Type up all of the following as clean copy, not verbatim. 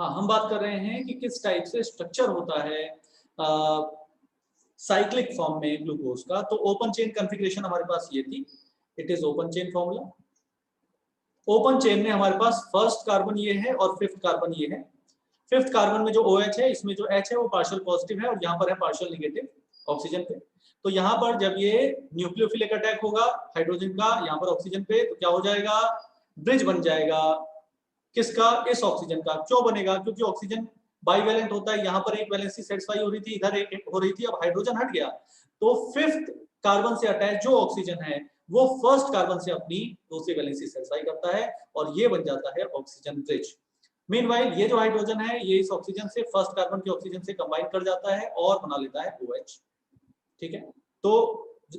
हाँ, हम बात कर रहे हैं कि किस टाइप से स्ट्रक्चर होता है साइक्लिक फॉर्म में ग्लूकोज का। तो ओपन चेन कॉन्फ़िगरेशन हमारे पास ये थी, it is open chain formula. Open chain में हमारे पास फर्स्ट कार्बन ये है और फिफ्थ कार्बन ये है। फिफ्थ कार्बन में जो OH है, इसमें जो H है वो पार्शियल पॉजिटिव है और यहाँ पर है पार्शियल नेगेटिव ऑक्सीजन पे। तो यहाँ पर जब ये न्यूक्लियोफिलिक अटैक होगा हाइड्रोजन का यहाँ पर ऑक्सीजन पे, तो क्या हो जाएगा, ब्रिज बन जाएगा। किसका, इस ऑक्सीजन का। क्यों बनेगा, क्योंकि ऑक्सीजन बाइवेलेंट होता है, यहाँ पर एक वैलेंसी सेटिस्फाई हो रही थी, इधर एक हो रही थी, अब हाइड्रोजन हट गया तो फिफ्थ कार्बन से अटैच जो ऑक्सीजन है वो फर्स्ट कार्बन से अपनी दूसरी वैलेंसी सेटिस्फाई करता है और ये बन जाता है ऑक्सीजन ब्रिज। मीनवाइल ये जो हाइड्रोजन है ये इस ऑक्सीजन से फर्स्ट कार्बन के ऑक्सीजन से कंबाइन कर जाता है और बना लेता है OH। ठीक है, तो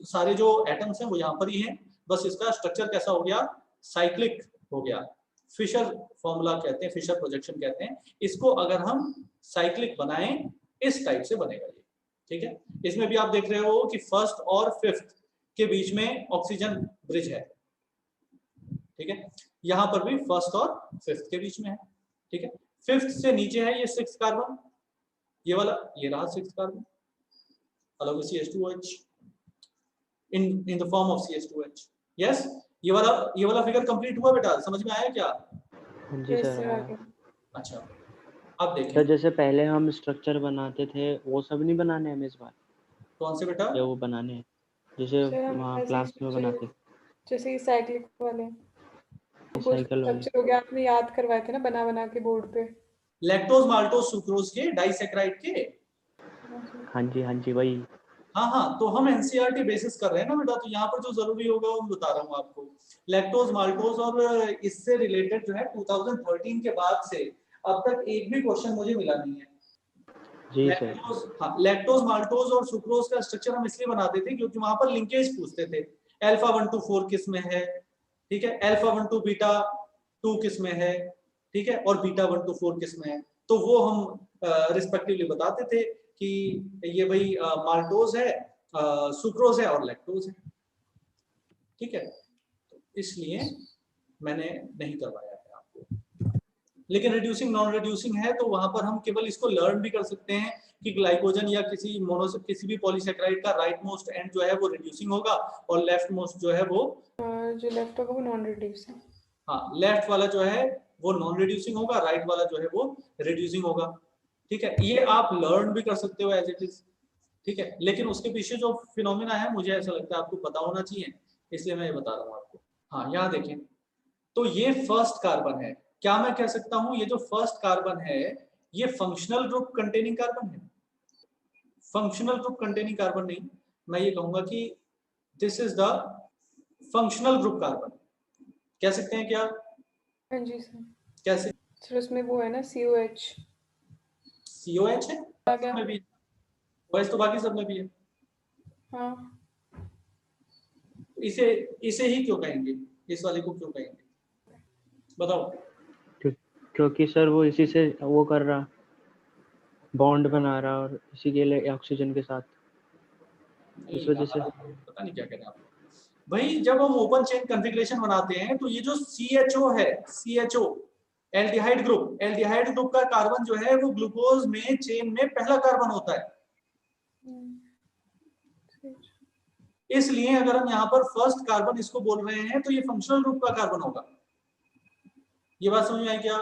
सारे जो एटम्स हैं वो यहाँ पर ही हैं, बस इसका स्ट्रक्चर कैसा हो गया, साइक्लिक हो गया। फिशर फॉर्मूला कहते हैं, फिशर प्रोजेक्शन कहते हैं इसको। अगर हम साइक्लिक बनाएं इस टाइप से बनेगा ये। ठीक है, इसमें भी आप देख रहे हो कि फर्स्ट और फिफ्थ के बीच में ऑक्सीजन ब्रिज है। ठीक है, यहाँ पर भी फर्स्ट और फिफ्थ के बीच में है। ठीक है, फिफ्थ से नीचे है ये सिक्स कार्बन, ये वाला, ये रहा सिक्स कार्बन अलग CH2OH in the form of CH2H। yes, ये वाला फिगर कंप्लीट हुआ बेटा, समझ में आया क्या? हाँ जी सर। अच्छा, अब देखें सर जैसे पहले हम स्ट्रक्चर बनाते थे वो सब नहीं बनाने हमें इस बार? कौन से बेटा? या वो बनाने हैं जैसे वहाँ क्लास में बनाते जैसे साइक्लिक वाले साइकिल वाले स्ट्रक्चर हो गया, आपने याद करवाए थे ना बना बना के बोर्ड पे, लैक्टोज माल्टोज सुक्रोज के डाइसैकेराइड के। हाँ जी वही। हाँ, तो हम NCERT बेसिस कर रहे हैं ना बेटा, तो यहाँ पर जो जरूरी होगा वो बता रहा हूँ आपको। लैक्टोज माल्टोज और इससे रिलेटेड जो है 2013 के बाद से अब तक एक भी क्वेश्चन मुझे मिला नहीं है। जी लैक्टोज, हाँ, लैक्टोज माल्टोज और सुक्रोज का स्ट्रक्चर हम इसलिए बनाते थे क्योंकि वहां पर लिंकेज पूछते थे, अल्फा 1 to 4 किस में है, ठीक है, अल्फा 1 to बीटा 2 किस में है, ठीक है, और बीटा 1 to 4 किस में है। तो वो हम रिस्पेक्टिवली बताते थे कि ये भाई माल्टोज है, सुक्रोज है और लैक्टोज है। ठीक है, तो इसलिए मैंने नहीं करवाया है आपको। लेकिन रिड्यूसिंग नॉन रिड्यूसिंग है तो वहां पर हम केवल इसको लर्न भी कर सकते हैं कि ग्लाइकोजन या किसी भी पॉलीसैकेराइड का राइट मोस्ट एंड जो है वो रिड्यूसिंग होगा और लेफ्ट मोस्ट जो है वो जो लेफ्ट होगा वो नॉन रिड्यूसिंग। हाँ, लेफ्ट वाला जो है वो नॉन रिड्यूसिंग होगा, राइट वाला जो है वो रिड्यूसिंग होगा। ठीक है, ये आप लर्न भी कर सकते हो एज इट इज। ठीक है, लेकिन उसके पीछे जो फिनोमिना है मुझे ऐसा लगता है आपको पता होना चाहिए, इसलिए मैं ये बता रहा हूँ आपको। हाँ, यहाँ देखें तो ये फर्स्ट कार्बन है। क्या मैं कह सकता हूं ये जो फर्स्ट कार्बन है ये फंक्शनल ग्रुप कंटेनिंग कार्बन है? फंक्शनल ग्रुप कंटेनिंग कार्बन नहीं, मैं ये कहूंगा कि this is the functional group carbon. कह सकते हैं क्या? हाँ जी सर। कैसे? सर उसमें वो है ना COH। COH है में भी, OH तो बाकी सब में भी है। हाँ, इसे ही क्यों कहेंगे, इस वाले को क्यों कहेंगे बताओ? क्योंकि सर वो इसी से वो कर रहा, बॉन्ड बना रहा और इसी के लिए ऑक्सीजन के साथ, इस वजह से। पता नहीं क्या कहना आप भाई। जब हम ओपन चेन कॉन्फ़िगरेशन बनाते हैं तो ये जो CHO है, CHO एल्डिहाइड ग्रुप का कार्बन जो है वो ग्लूकोज में चेन में पहला कार्बन होता है। इसलिए अगर हम यहाँ पर फर्स्ट कार्बन इसको बोल रहे हैं तो ये फंक्शनल ग्रुप का कार्बन होगा। ये बात समझ में आई क्या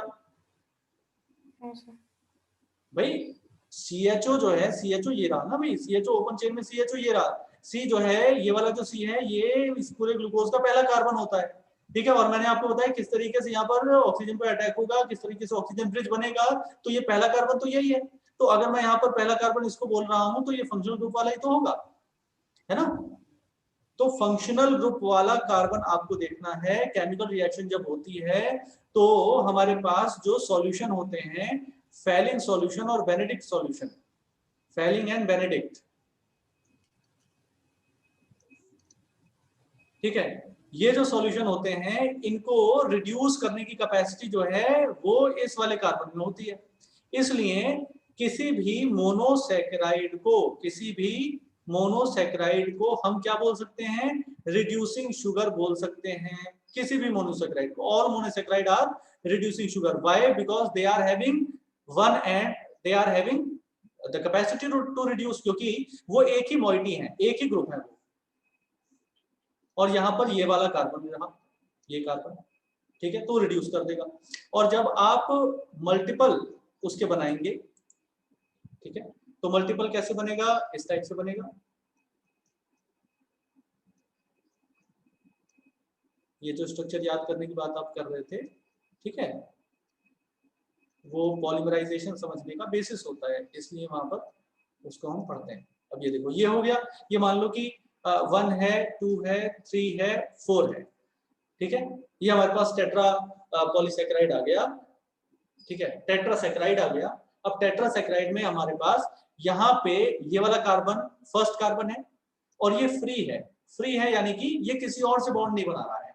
भाई? CHO जो है, CHO ये रहा ना भाई, CHO ओपन चेन में CHO ये रहा, C जो है ये वाला जो C है ये इस पूरे ग्लूकोज का पहला कार्बन होता है। ठीक है, और मैंने आपको बताया किस तरीके से यहाँ पर ऑक्सीजन पर अटैक होगा, किस तरीके से ऑक्सीजन ब्रिज बनेगा, तो ये पहला कार्बन तो यही है। तो अगर मैं यहाँ पर पहला कार्बन इसको बोल रहा हूँ तो ये फंक्शनल ग्रुप वाला ही तो होगा, है ना? तो फंक्शनल ग्रुप वाला कार्बन आपको देखना है। केमिकल रिएक्शन जब होती है तो हमारे पास जो सॉल्यूशन होते हैं, फेलिंग सॉल्यूशन और Benedict solution, Fehling and Benedict, ठीक है, ये जो सॉल्यूशन होते हैं इनको रिड्यूस करने की कैपेसिटी जो है वो इस वाले कार्बन में होती है। इसलिए किसी भी मोनोसैकेराइड को हम क्या बोल सकते हैं? रिड्यूसिंग शुगर बोल सकते हैं। किसी भी मोनोसैकेराइड को, all monosaccharides are reducing sugar. Why? Because they are having one and they are having the capacity to reduce, क्योंकि वो एक ही मॉइटी है, एक ही ग्रुप है वो। और यहाँ पर ये वाला कार्बन रहा, ये कार्बन, ठीक है, तो रिड्यूस कर देगा। और जब आप मल्टीपल उसके बनाएंगे, ठीक है, तो मल्टीपल कैसे बनेगा, इस टाइप से बनेगा। ये जो स्ट्रक्चर याद करने की बात आप कर रहे थे, ठीक है, वो पॉलीमराइजेशन समझने का बेसिस होता है, इसलिए वहां पर उसको हम पढ़ते हैं। अब ये देखो, ये हो गया, ये मान लो कि 1 है, 2 है, 3 है, 4 है, ठीक है, ये हमारे पास टेट्रा पॉलीसैकेराइड आ गया, ठीक है, टेट्रासैकेराइड आ गया। अब टेट्रासैकेराइड में हमारे पास यहाँ पे ये वाला कार्बन फर्स्ट कार्बन है और ये फ्री है यानी कि ये किसी और से बॉन्ड नहीं बना रहा है,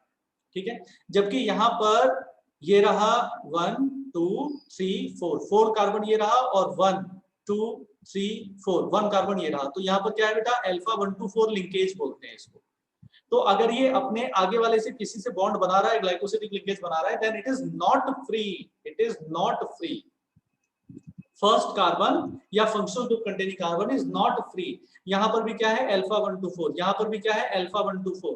ठीक है, जबकि यहाँ पर ये रहा 1 2 3 4 कार्बन ये रहा, और 1 2 3 4 1 कार्बन ये रहा। तो यहाँ पर क्या है बेटा, अल्फा 1 to 4 लिंकेज बोलते हैं इसको। तो अगर ये अपने आगे वाले से किसी से बॉन्ड बना रहा है, ग्लाइकोसिडिक लिंकेज बना रहा है, then it is not free, it is not free. First carbon या functional group containing carbon is not free. यहां पर भी क्या है, अल्फा 1 to 4, यहां पर भी क्या है, अल्फा 1 to 4,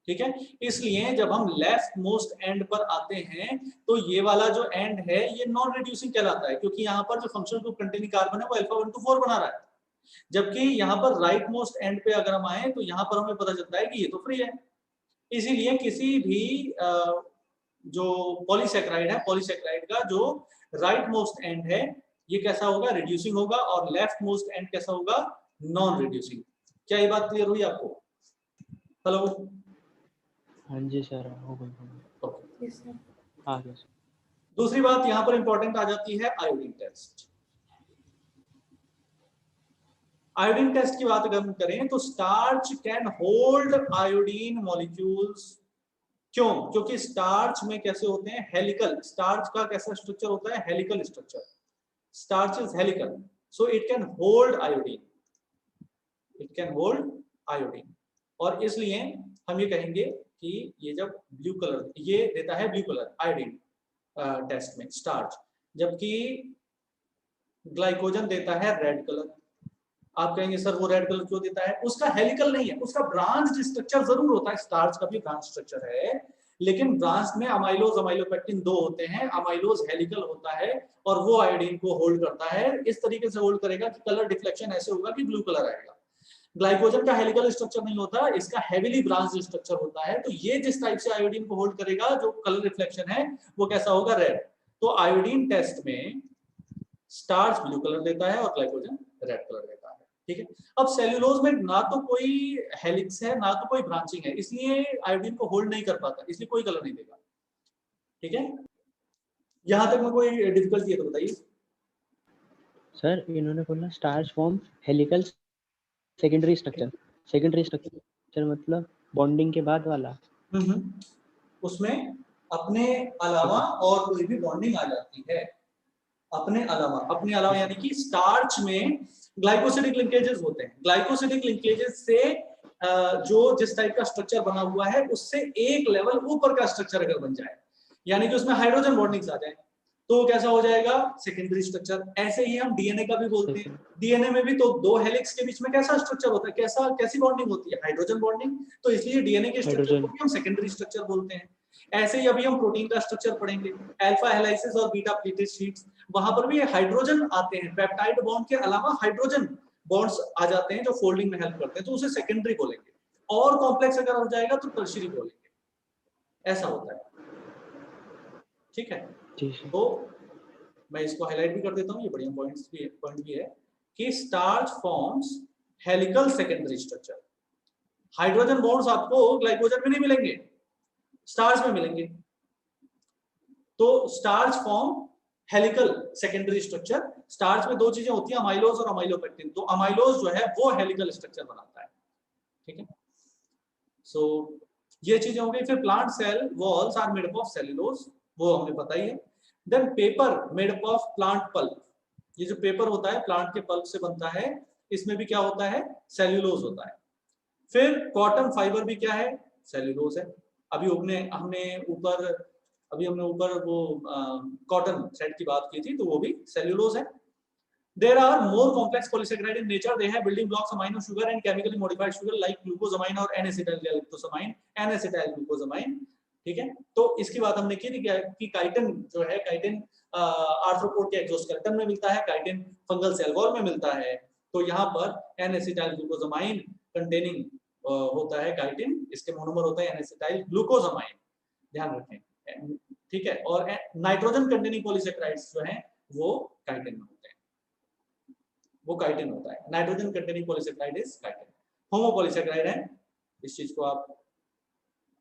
ठीक है। इसलिए जब हम लेफ्ट मोस्ट एंड पर आते हैं तो ये वाला जो एंड है ये नॉन रिड्यूसिंग कहलाता है, क्योंकि यहाँ पर जो फंक्शनल ग्रुप कंटेनिंग कार्बन है वो अल्फा 1 to 4 बना रहा है। जबकि यहाँ पर राइट मोस्ट एंड पे अगर हम आए तो यहाँ पर हमें पता चलता है कि ये तो फ्री है। इसीलिए किसी भी जो पॉलीसैकेराइड है, पॉलीसैकेराइड का जो राइट मोस्ट एंड है ये कैसा होगा, रिड्यूसिंग होगा, और लेफ्ट मोस्ट एंड कैसा होगा, नॉन रिड्यूसिंग। क्या ये बात क्लियर हुई आपको? हेलो, हाँ जी सर, हो गई। yes, sir. आ गया सर। दूसरी बात यहाँ पर इंपॉर्टेंट आ जाती है आयोडीन टेस्ट। आयोडीन टेस्ट की बात अगर हम करें तो starch can hold iodine molecules. क्यों? क्योंकि स्टार्च में कैसे होते हैं, हेलिकल। स्टार्च का कैसा स्ट्रक्चर होता है, helical structure. Starch is helical, so it can hold iodine, it can hold iodine. और इसलिए हम ये कहेंगे कि ये जब ब्लू कलर ये देता है, ब्लू कलर आयोडीन टेस्ट में स्टार्च, जबकि ग्लाइकोजन देता है रेड कलर। आप कहेंगे सर वो रेड कलर क्यों देता है? उसका हेलिकल नहीं है, उसका ब्रांच स्ट्रक्चर जरूर होता है, स्टार्च का भी ब्रांच स्ट्रक्चर है, लेकिन ब्रांच में अमाइलोज अमाइलोपेक्टिन 2 होते हैं। अमाइलोज हेलिकल होता है और वो आयोडीन को होल्ड करता है, इस तरीके से होल्ड करेगा कि कलर डिफ्लेक्शन ऐसे होगा कि ब्लू कलर आएगा। ग्लाइकोजन का हेलिकल स्ट्रक्चर नहीं होता, इसका हेविली ब्रांच स्ट्रक्चर होता है। तो ये जिस टाइप से आयोडीन को होल्ड करेगा, जो कलर रिफ्लेक्शन है वो कैसा होगा, रेड। तो आयोडीन टेस्ट में स्टार्च ब्लू कलर देता है और ग्लाइकोजन रेड कलर देता है, ठीक है। अब सेल्यूलोज में ना तो कोई हेलिक्स है ना तो कोई ब्रांचिंग है, इसलिए आयोडीन को होल्ड नहीं कर पाता, इसलिए कोई कलर नहीं देगा, ठीक है। यहां तक में कोई डिफिकल्टी है तो बताइए। सर इन्होंने बोला starch form helical secondary structure. Secondary structure मतलब बॉन्डिंग के बाद वाला। उसमें अपने अलावा और कोई भी बॉन्डिंग आ जाती है। अपने अलावा यानी कि स्टार्च में ग्लाइकोसिडिक लिंकेजेस होते हैं। ग्लाइकोसिडिक लिंकेजेस से जो जिस टाइप का स्ट्रक्चर बना हुआ है उससे एक लेवल ऊपर का स्ट्रक्चर अगर बन जाए, यानी कि उसमें हाइड्रोजन बॉन्डिंग्स आ जाए, तो कैसा हो जाएगा, सेकेंडरी स्ट्रक्चर। ऐसे ही हम डीएनए का भी बोलते हैं। डीएनए में भी तो दो हेलिक्स के बीच में कैसा स्ट्रक्चर होता है, कैसी बॉन्डिंग होती है, हाइड्रोजन बॉन्डिंग। तो इसलिए डीएनए के स्ट्रक्चर को भी हम सेकेंडरी स्ट्रक्चर बोलते हैं। ऐसे ही अभी हम प्रोटीन का स्ट्रक्चर पढ़ेंगे, अल्फा हेलाइसिस और बीटा प्लेटेड शीट्स, वहां पर भी हाइड्रोजन आते हैं। पेप्टाइड बॉन्ड के अलावा हाइड्रोजन बॉन्ड्स आ जाते हैं जो फोल्डिंग में हेल्प करते हैं, तो उसे सेकेंडरी बोलेंगे। और कॉम्प्लेक्स अगर हो जाएगा तो टर्शियरी बोलेंगे, ऐसा होता है, ठीक है। तो मैं इसको हाईलाइट भी कर देता हूँ, ये बढ़िया पॉइंट भी है कि starch forms helical secondary structure. Hydrogen bonds आपको ग्लाइकोजन में नहीं मिलेंगे, स्टार्च में मिलेंगे। तो starch form helical secondary structure. Starch में दो चीजें होती हैं, अमाइलोज और अमाइलोपेक्टिन। तो अमाइलोज जो है वो हेलिकल स्ट्रक्चर बनाता है, ठीक है। सो ये चीजें हो गई। फिर plant cell walls are made up of cellulose, वो हमें पता ही है। Then paper made up of plant pulp. ये जो पेपर होता है प्लांट के पल्प से बनता है, इसमें भी क्या होता है, सेल्यूलोज होता है। फिर कॉटन फाइबर भी क्या है, सेल्यूलोज है। अभी हमने ऊपर अभी हमने ऊपर वो कॉटन थ्रेड की बात की थी, तो वो भी सेल्यूलोज है। There are more complex polysaccharide in nature. They have building blocks amino sugar and chemically modified sugar like glucosamine or N-acetylglucosamine, N-acetylglucosamine. ठीक है, तो इसकी बात हमने की थी कि काइटिन जो है, काइटिन आर्थ्रोपोड के एक्सोस्केलेटन में मिलता है, काइटिन फंगल सेल वॉल में मिलता है। तो यहाँ पर N-acetylglucosamine कंटेनिंग होता है काइटिन, इसके मोनोमर होता है N-acetylglucosamine, ध्यान रखें। ठीक है, और नाइट्रोजन कंटेनिंग पॉलीसैकेराइड्स जो हैं वो काइटिन में होते हैं, वो काइटिन होता है। Nitrogen containing polysaccharide is chitin. Homopolysaccharide है, इस चीज को आप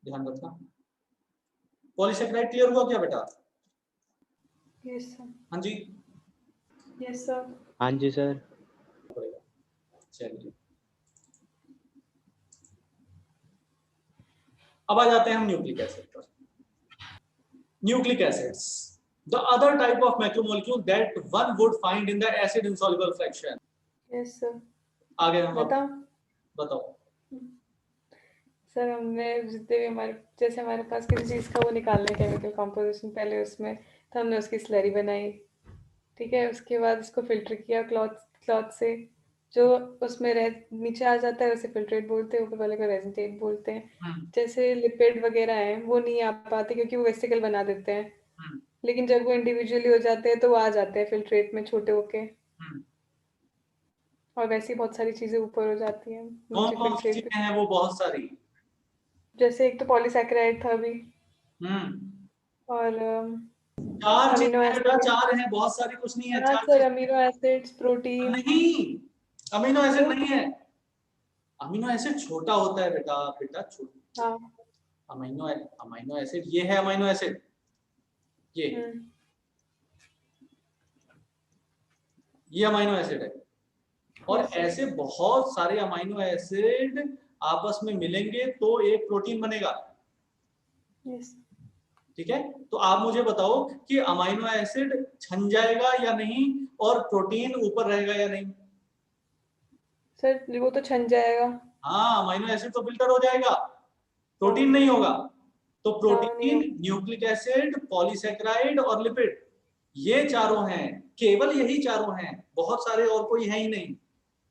ध्यान रखना। पॉलीसैकेराइड क्लियर हुआ क्या बेटा? Yes sir. हाँ जी, यस सर। हाँ जी सर। चलिए, अब आ जाते हैं हम न्यूक्लिक एसिड पर। Nucleic acids, the other type of macromolecule that one would find in the acid insoluble fraction. Yes sir. आगे हम बताओ सर। हमने जितने भी जैसे हमारे पास किसी चीज़ का वो निकालने केमिकल कंपोजिशन, पहले उसमें तो हमने उसकी स्लरी बनाई, ठीक है, उसके बाद उसको फिल्टर किया क्लॉथ से, जो उसमें नीचे आ जाता है उसे फिल्ट्रेट बोलते हैं, ऊपर वाले को रेजिनटेट बोलते हैं। जैसे लिपिड वगैरह हैं वो नहीं आ पाते क्योंकि वो वेसिकल बना देते हैं, लेकिन जब वो इंडिविजुअली हो जाते हैं तो वो आ जाते हैं फिल्ट्रेट में छोटे होके, और वैसी बहुत सारी चीजें ऊपर हो जाती हैं नीचे कौन सी फिल्ट्रेट चीजें हैं वो? बहुत सारी। जैसे एक तो पॉलीसैकेराइड था अभी, और चार अमीनो चीजें एसिड। चार हैं, बहुत सारी कुछ नहीं है। हाँ चार सर, अमीनो एसिड्स, प्रोटीन। नहीं, अमीनो एसिड नहीं है। अमीनो एसिड छोटा होता है बेटा, छोटा। हाँ, अमीनो एसिड ये है, अमीनो एसिड ये अमीनो एसिड है। और ऐसे बहुत सारे अमीनो एसिड आपस में मिलेंगे तो एक प्रोटीन बनेगा। ठीक है, तो आप मुझे बताओ कि अमीनो एसिड छन जाएगा या नहीं, और प्रोटीन ऊपर रहेगा या नहीं? सर वो तो छन जाएगा। हाँ, अमीनो एसिड तो फिल्टर हो जाएगा, प्रोटीन नहीं होगा। तो प्रोटीन, न्यूक्लिक एसिड, पॉलीसैकेराइड और लिपिड, ये चारों हैं, केवल यही चारों हैं, बहुत सारे और कोई है ही नहीं।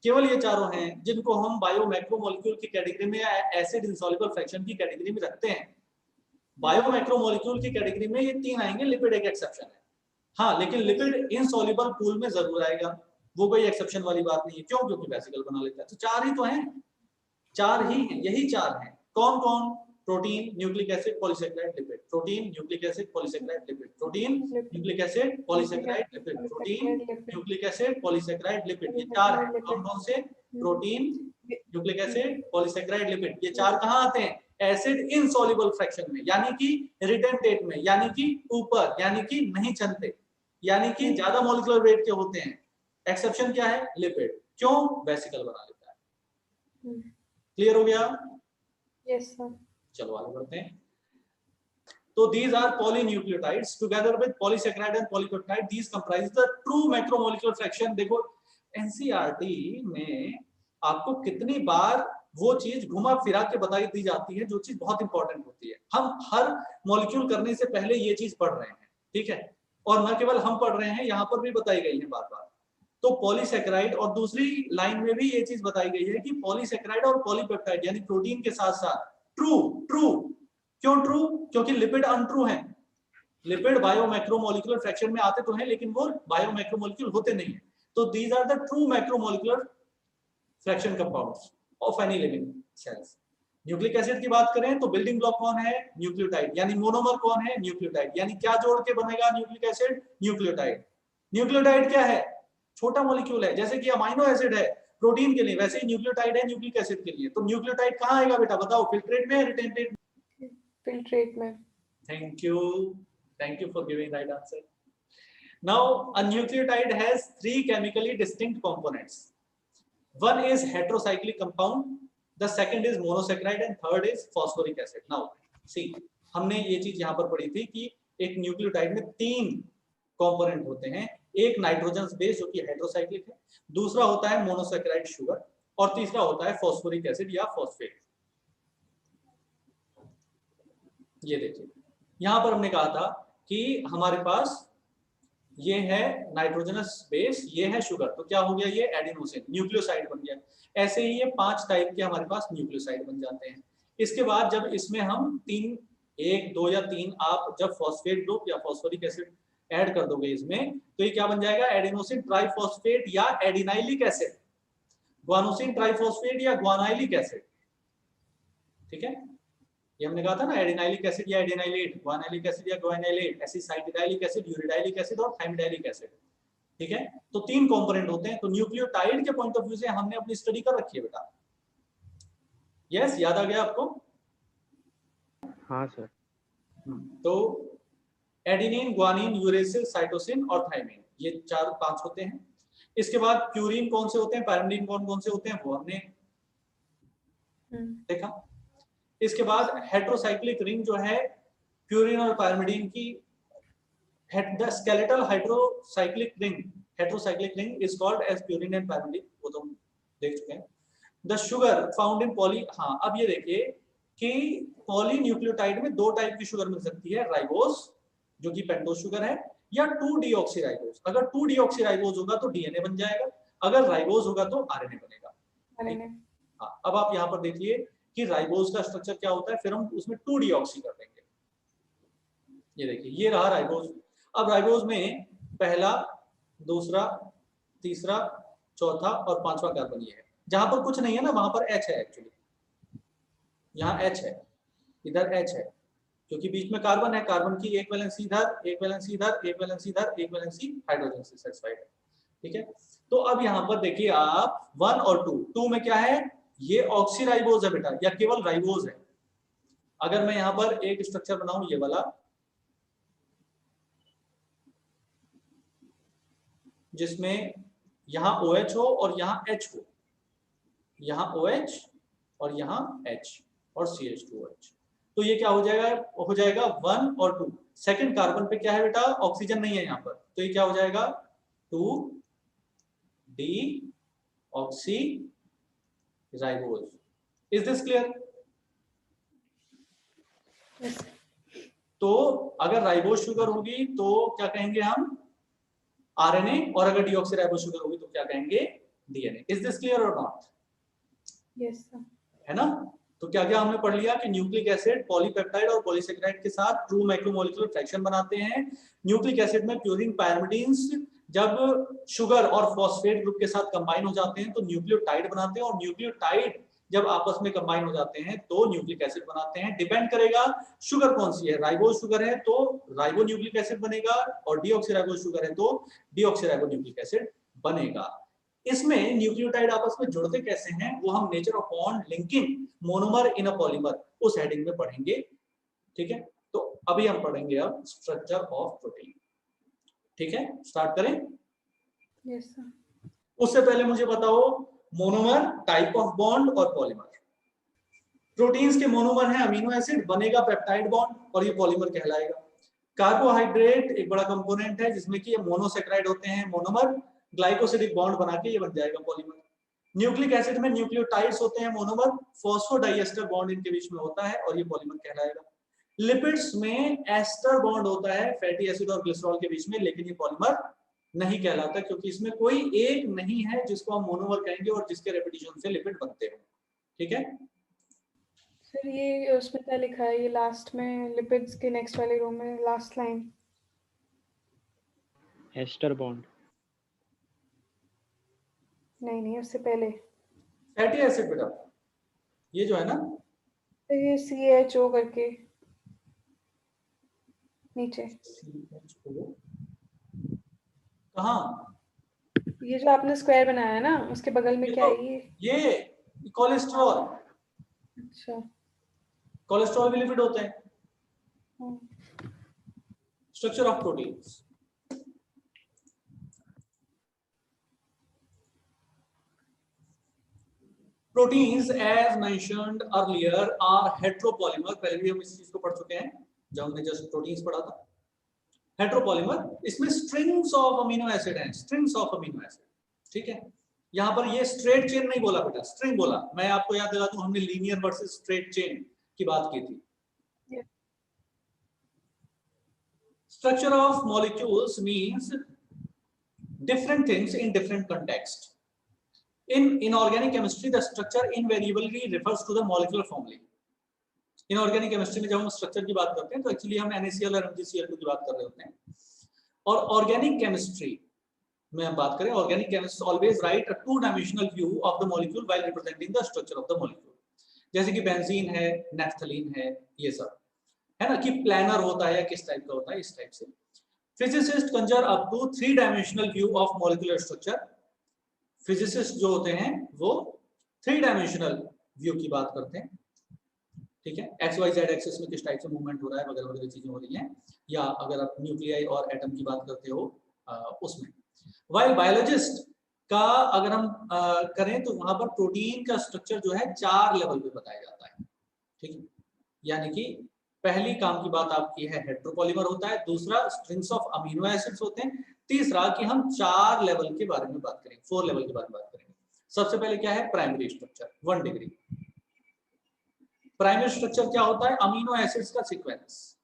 केवल ये चारों हैं जिनको हम बायो मैक्रोमोलेक्यूल की कैटेगरी में, एसिड इंसॉल्युबल फ्रैक्शन की कैटेगरी में रखते हैं। बायो मैक्रोमोलेक्यूल की कैटेगरी में ये तीन आएंगे, लिपिड एक एक्सेप्शन है। हाँ, लेकिन लिपिड इनसॉल्युबल पूल में जरूर आएगा, वो कोई एक्सेप्शन वाली बात नहीं है। क्यों? क्योंकि वेसिकल बना लेता है। तो चार ही तो हैं, चार ही हैं, यही चार हैं। कौन कौन? Protein, nucleic acid, polysaccharide, lipid. Protein, nucleic acid, polysaccharide, lipid. Protein, nucleic acid, polysaccharide, lipid. Protein, nucleic acid, polysaccharide, lipid. ये चार हैं। कौन से? Protein, nucleic acid, polysaccharide, lipid. ये चार कहाँ आते हैं? एसिड इनसॉल्युबल फ्रैक्शन में, यानी कि रिटेंटेट में, यानी कि ऊपर, यानी कि नहीं चलते, यानी कि ज्यादा मॉलिक्यूलर वेट के होते हैं। एक्सेप्शन क्या है? लिपिड। क्यों? वेसिकल बना लेता है। क्लियर हो गया? Yes sir. चलो आगे बढ़ते हैं। तो these are polynucleotides together with polysaccharide and polypeptide, these comprise the true macromolecular fraction। देखो एनसीईआरटी में आपको कितनी बार वो चीज घुमा फिरा के बताई दी जाती है जो चीज बहुत इंपॉर्टेंट होती है। हम हर मॉलिक्यूल करने से पहले ये चीज पढ़ रहे हैं, ठीक है, और न केवल हम पढ़ रहे हैं, यहाँ पर भी बताई गई है बार बार। तो पॉलीसैकेराइड, और दूसरी लाइन में भी ये चीज बताई गई है कि पॉलीसैकेराइड और पॉलीपेप्टाइड यानी प्रोटीन के साथ साथ ट्रू क्यों ट्रू? क्योंकि लिपिड अनट्रू हैं। लिपिड बायो मैक्रोमोलेक्युलर फ्रैक्शन में आते तो हैं, लेकिन वो बायो मैक्रोमोलेक्यूल होते नहीं है। तो these are the true macromolecular fraction compounds of any living cells. Nucleic acid की बात करें तो बिल्डिंग ब्लॉक कौन है? न्यूक्लियोटाइड। यानी मोनोमर कौन है? न्यूक्लियोटाइड। यानी क्या जोड़ के बनेगा न्यूक्लिक एसिड? न्यूक्लियोटाइड। न्यूक्लियोटाइड क्या है? छोटा मॉलिक्यूल है। जैसे कि अमीनो एसिड है प्रोटीन के लिए, वैसे ही न्यूक्लियोटाइड है न्यूक्लिक एसिड के लिए। तो न्यूक्लियोटाइड कहाँ आएगा बेटा, बताओ? फिल्ट्रेट में या रिटेंटेट? फिल्ट्रेट में। Thank you for giving right answer. Now a nucleotide has three chemically distinct components. One is heterocyclic compound, the second is monosaccharide, and third is phosphoric acid. Now see, हमने ये चीज यहाँ पर पढ़ी थी कि एक न्यूक्लियोटाइड में तीन कंपोनेंट होते हैं। एक नाइट्रोजन बेस जो कि हेटेरोसाइक्लिक है, दूसरा होता है मोनोसैकेराइड शुगर, और तीसरा होता है फॉस्फोरिक एसिड या फॉस्फेट। ये देखिए, यहां पर हमने कहा था कि हमारे पास ये है नाइट्रोजनस बेस, ये है शुगर, तो क्या हो गया, ये एडिनोसिन न्यूक्लियोसाइड बन गया। ऐसे ही ये 5 टाइप के हमारे पास न्यूक्लियोसाइड बन जाते हैं। इसके बाद जब इसमें हम 3, 1, 2 या 3 आप जब फॉस्फेट ग्रुप या फॉस्फोरिक एसिड ऐड कर दोगे इसमें, तो ये क्या बन जाएगा, एडिनोसिन ट्राइफॉस्फेट या एडिनाइलिक एसिड, ग्वानोसिन ट्राइफॉस्फेट या ग्वानाइलिक एसिड। ठीक है, ये हमने कहा था ना, एडिनाइलिक एसिड या एडिनाइलेट, ग्वानाइलिक एसिड या ग्वानाइलेट, एसिसाइटिडाइलिक एसिड, यूरिडाइलिक एसिड और थाइमिडाइलिक एसिड। ठीक है, तो 3 कंपोनेंट होते हैं। तो न्यूक्लियोटाइड के पॉइंट ऑफ व्यू से हमने अपनी स्टडी कर रखी है बेटा। यस, याद आ गया आपको? हाँ सर। तो एडेनिन, ग्वानिन, यूरेसिल, साइटोसिन और थाइमिन, ये 4-5 होते हैं। इसके बाद प्यूरिन कौन से होते हैं, पैरामिडिन कौन से होते हैं, वो हमने देखा। इसके बाद हेट्रोसाइक्लिक रिंग जो है प्यूरिन और पैरामिडिन की, the skeletal heterocyclic ring is called as purine and pyrimidine, वो तो हम देख चुके हैं। The sugar found in poly, हाँ अब ये देखिए कि पॉलीन्यूक्लियोटाइड में 2 टाइप की शुगर मिल सकती है, राइबोस जो कि पेंटोज शुगर है, या 2-डीऑक्सीराइबोस। अगर 2-डीऑक्सीराइबोस होगा तो डीएनए बन जाएगा, अगर राइबोस होगा तो आरएनए बनेगा। हाँ, अब आप यहाँ पर देखिए कि राइबोस का स्ट्रक्चर क्या होता है, फिर हम उसमें 2-डीऑक्सी कर देंगे। ये देखिए, ये रहा राइबोस। अब राइबोस में पहला, दूसरा, तीसरा, चौथा और 5वां कार्बन ये है। जहां पर कुछ नहीं है ना, वहां पर H है एक्चुअली, यहाँ H है, इधर H है, क्योंकि बीच में कार्बन है। कार्बन की एक वैलेंसी इधर, एक वैलेंसी इधर, एक वैलेंसी इधर, एक वैलेंसी हाइड्रोजन से सेटिस्फाइड है। ठीक है, तो अब यहाँ पर देखिए आप 1 और 2 में क्या है, ये ऑक्सीराइबोस है बेटा, या केवल राइबोस है। अगर मैं यहाँ पर एक स्ट्रक्चर बनाऊं, ये वाला, जिसमें यहाँ OH हो और यहाँ H हो, यहाँ OH और यहाँ H और CH2OH, तो ये क्या हो जाएगा 1 और 2। सेकंड कार्बन पे क्या है बेटा, ऑक्सीजन नहीं है यहाँ पर, तो ये क्या हो जाएगा 2-डीऑक्सीराइबोस। Is this clear? तो अगर राइबोस शुगर होगी तो क्या कहेंगे हम, आरएनए, और अगर डीऑक्सीराइबोस शुगर होगी तो क्या कहेंगे, डीएनए। इज दिस क्लियर और नॉट? Yes sir. है ना? तो क्या क्या हमने पढ़ लिया कि न्यूक्लिक एसिड पॉलीपेप्टाइड और पॉलीसेकेराइड के साथ ट्रू मैक्रोमोलेक्युलर फ्रैक्शन बनाते हैं। न्यूक्लिक एसिड में प्यूरिन, पैरामिडिन्स जब शुगर और फॉस्फेट ग्रुप के साथ कंबाइन हो जाते हैं तो न्यूक्लियोटाइड बनाते हैं, और न्यूक्लियोटाइड जब आपस में कंबाइन हो जाते हैं तो न्यूक्लिक एसिड बनाते हैं। डिपेंड करेगा शुगर कौन सी है, राइबोस शुगर है तो राइबो न्यूक्लिक एसिड बनेगा, और डीऑक्सीराइबोस शुगर है तो डीऑक्सीराइबो न्यूक्लिक एसिड बनेगा। इसमें न्यूक्लियोटाइड आपस में जुड़ते कैसे हैं वो हम nature of bond linking monomer in a polymer उस हेडिंग में पढ़ेंगे। ठीक है, तो अभी हम पढ़ेंगे अब स्ट्रक्चर ऑफ प्रोटीन। ठीक है, स्टार्ट करें? Yes sir. उससे पहले मुझे बताओ मोनोमर, टाइप ऑफ बॉन्ड और पॉलीमर। प्रोटीन्स के मोनोमर है अमीनो एसिड, बनेगा पेप्टाइड बॉन्ड और ये पॉलीमर कहलाएगा। कार्बोहाइड्रेट एक बड़ा कंपोनेंट है जिसमें कि ये मोनोसेक्राइड होते हैं, मोनोमर, ग्लाइकोसिडिक बॉन्ड बना के ये बन जाएगा पॉलीमर। न्यूक्लिक एसिड में न्यूक्लियोटाइड्स होते हैं मोनोमर, फॉस्फोडाइएस्टर बॉन्ड इनके बीच में होता है और ये पॉलीमर कहलाएगा। लिपिड्स में एस्टर बॉन्ड होता है फैटी एसिड और ग्लिसरॉल के बीच में, लेकिन ये पॉलीमर नहीं कहलाता क्योंकि इसमें कोई एक नहीं है जिसको हम मोनोमर कहेंगे और जिसके रेपिटेशन से लिपिड बनते हैं। ठीक है सर, ये उसमें क्या लिखा है, ये लास्ट में लिपिड्स के नेक्स्ट वाले रो में लास्ट लाइन, एस्टर बॉन्ड। नहीं उससे पहले फैटी एसिड बेटा, ये जो है ना, तो ये CHO करके नीचे, कहाँ, ये जो आपने स्क्वायर बनाया है ना उसके बगल में क्या है ये कोलेस्ट्रॉल। अच्छा, कोलेस्ट्रॉल भी लिपिड होते हैं। Structure of proteins. Proteins as mentioned earlier are heteropolymer. पहले भी हम इस चीज को पढ़ चुके हैं जब हमने जस्ट प्रोटीन्स पढ़ा था। हेट्रोपॉलीमर, इसमें स्ट्रिंग्स ऑफ अमीनो एसिड हैं, स्ट्रिंग्स ऑफ अमीनो एसिड। ठीक है, यहाँ पर ये स्ट्रेट चेन नहीं बोला बेटा, स्ट्रिंग बोला। मैं आपको याद दिला दूं, हमने लीनियर वर्सेस स्ट्रेट चेन की बात की थी। Structure of molecules means different things in different context. In inorganic chemistry, the structure invariably refers to the molecular formula. Inorganic chemistry में जब हम स्ट्रक्चर की बात करते हैं तो एक्चुअली हम NaCl और MgCl2 की बात कर रहे होते हैं. और ऑर्गेनिक केमिस्ट्री में हम बात करें, organic chemist always right a two dimensional view of the molecule while representing the structure of the molecule. जैसे कि बेंजीन है, नैफ्थलीन है, ये सब है ना, कि प्लानर होता है या किस टाइप का होता है, इस टाइप से. Physicist conjure up to 3 dimensional view of molecular structure. Physicist जो होते हैं वो 3 डायमेंशनल व्यू की बात करते हैं. ठीक है, एक्स वाई जेड एक्सिस में किस टाइप से मूवमेंट हो रहा है वगैरह वगैरह चीजें हो रही हैं, या अगर आप न्यूक्लियाई और एटम की बात करते हो उसमें. वाइल बायोलॉजिस्ट का अगर हम करें तो वहां पर प्रोटीन का स्ट्रक्चर जो है 4 लेवल पे बताया जाता है. ठीक है, यानी कि पहली काम की बात आपकी है हेट्रोपॉलीमर होता है, दूसरा स्ट्रिंग्स ऑफ अमीनो एसिड्स होते हैं, तीसरा कि हम 4 लेवल के बारे में बात करेंगे, 4 लेवल के बारे में बात करेंगे. सबसे पहले क्या है, primary structure 1 degree. Primary structure क्या होता है, अमीनो एसिड्स का सीक्वेंस,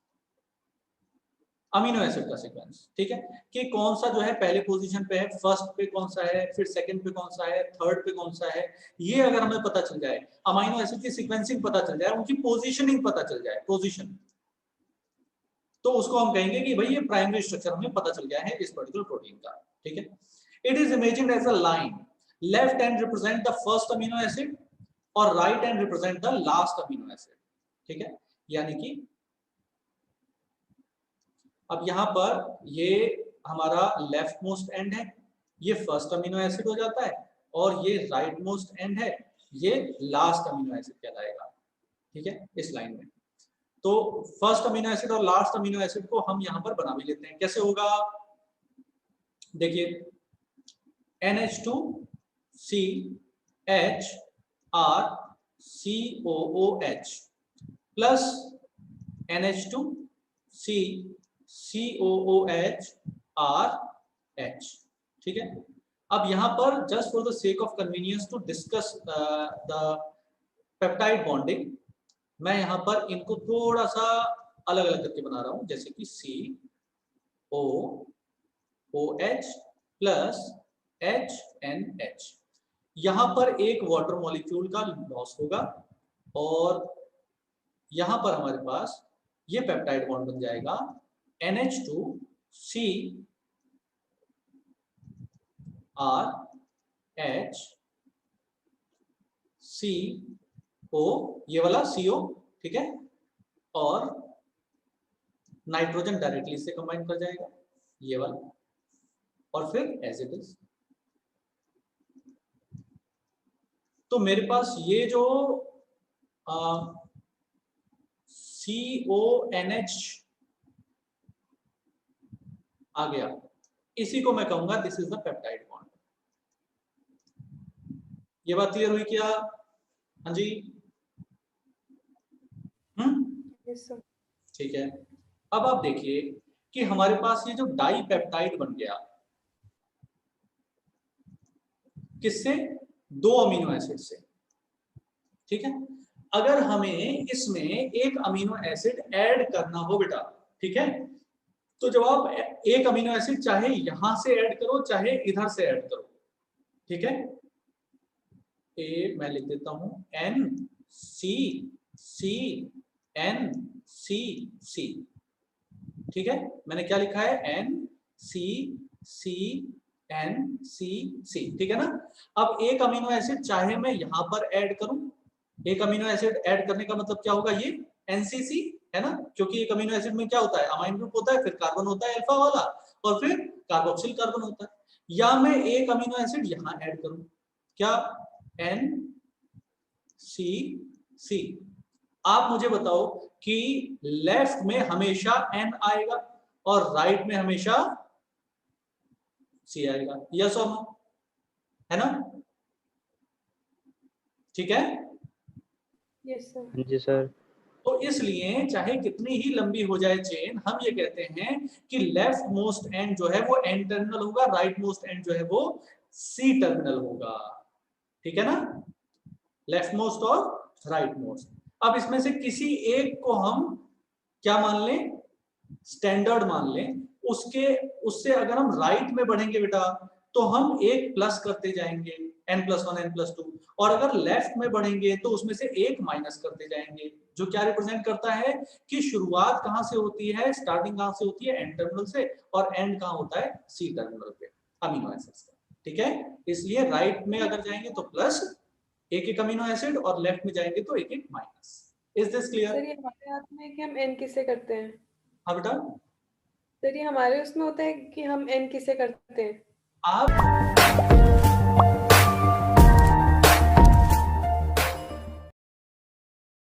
अमीनो एसिड का सीक्वेंस. ठीक है, कि कौन सा जो है पहले पोजीशन पे है, फर्स्ट पे कौन सा है, फिर सेकंड पे कौन सा है, थर्ड पे कौन सा है, ये अगर हमें पता चल जाए, अमीनो एसिड की सीक्वेंसिंग पता चल जाए, उनकी पोजीशनिंग पता चल जाए, पोजीशन, तो उसको हम कहेंगे कि भाई ये प्राइमरी स्ट्रक्चर हमें पता चल गया है इस पर्टिकुलर प्रोटीन का. ठीक है, it is imagined as a line, left hand represent the first amino acid और right hand represent the last amino acid. ठीक है, यानी कि अब यहां पर ये हमारा लेफ्ट मोस्ट एंड है, ये फर्स्ट अमीनो एसिड हो जाता है, और ये राइट मोस्ट एंड है, ये लास्ट अमीनो एसिड कहलाएगा. ठीक है, इस लाइन में तो फर्स्ट अमीनो एसिड और लास्ट अमीनो एसिड को हम यहां पर बना भी लेते हैं. कैसे होगा, देखिए NH2CHRCOOH प्लस NH2CCOOHRH. ठीक है, अब यहां पर just for the sake of convenience to discuss the peptide bonding, मैं यहां पर इनको थोड़ा सा अलग अलग करके बना रहा हूं, जैसे कि COOH प्लस HNH. यहां पर एक वाटर मॉलिक्यूल का लॉस होगा और यहां पर हमारे पास ये पेप्टाइड बॉन्ड बन जाएगा NH2CRHCO, ये वाला CO. ठीक है, और नाइट्रोजन डायरेक्टली से कंबाइन कर जाएगा, ये वाला, और फिर एज इट इज. तो मेरे पास ये जो CONH आ गया, इसी को मैं कहूंगा this is the peptide bond. ये बात क्लियर हुई क्या? हाँ जी, ठीक है. अब आप देखिए कि हमारे पास ये जो डाई पेप्टाइड बन गया, किससे, 2 अमीनो एसिड से. ठीक है, अगर हमें इसमें एक अमीनो एसिड ऐड करना हो बेटा, ठीक है, तो जब आप एक अमीनो एसिड चाहे यहां से ऐड करो चाहे इधर से ऐड करो, ठीक है, मैं लिख देता हूं NCCNCC. ठीक है, मैंने क्या लिखा है, NCCNCC. ठीक है ना. अब एक अमीनो एसिड चाहे मैं यहां पर ऐड करूं, एक अमीनो एसिड ऐड करने का मतलब क्या होगा, ये NCC है ना, क्योंकि एक अमीनो एसिड में क्या होता है, अमाइन ग्रुप होता है, फिर कार्बन होता है अल्फा वाला, और फिर कार्बोक्सिल कार्बन होता है. या मैं एक अमीनो एसिड यहां ऐड करूं, क्या, NCC. आप मुझे बताओ कि लेफ्ट में हमेशा N आएगा और राइट में हमेशा C आएगा, यस और नो, है ना? ठीक है, यस सर. जी सर. तो इसलिए चाहे कितनी ही लंबी हो जाए चेन, हम ये कहते हैं कि लेफ्ट मोस्ट एंड जो है वो N टर्मिनल होगा, राइट मोस्ट एंड जो है वो C टर्मिनल होगा. ठीक है ना, लेफ्ट मोस्ट और राइट मोस्ट. अब इसमें से किसी एक को हम क्या मान लें, स्टैंडर्ड मान लें, उससे अगर हम राइट में बढ़ेंगे बेटा तो हम एक प्लस करते जाएंगे, n+1 n+2, और अगर लेफ्ट में बढ़ेंगे तो उसमें से एक माइनस करते जाएंगे, जो क्या रिप्रेजेंट करता है कि शुरुआत कहां से होती है, स्टार्टिंग कहां से होती है, एन टर्मिनल से, और एंड कहां होता है, सी टर्मिनल पे अमीनो एसिड्स का। ठीक है, इसलिए राइट में अगर जाएंगे तो प्लस एक अमीनो एसिड, और लेफ्ट में जाएंगे तो एक minus. Is this clear? Sir ये हमारे हाथ में है कि हम n किसे करते हैं? हाँ बेटा, सर ये हमारे उसमें होता है कि हम n किसे करते हैं? आप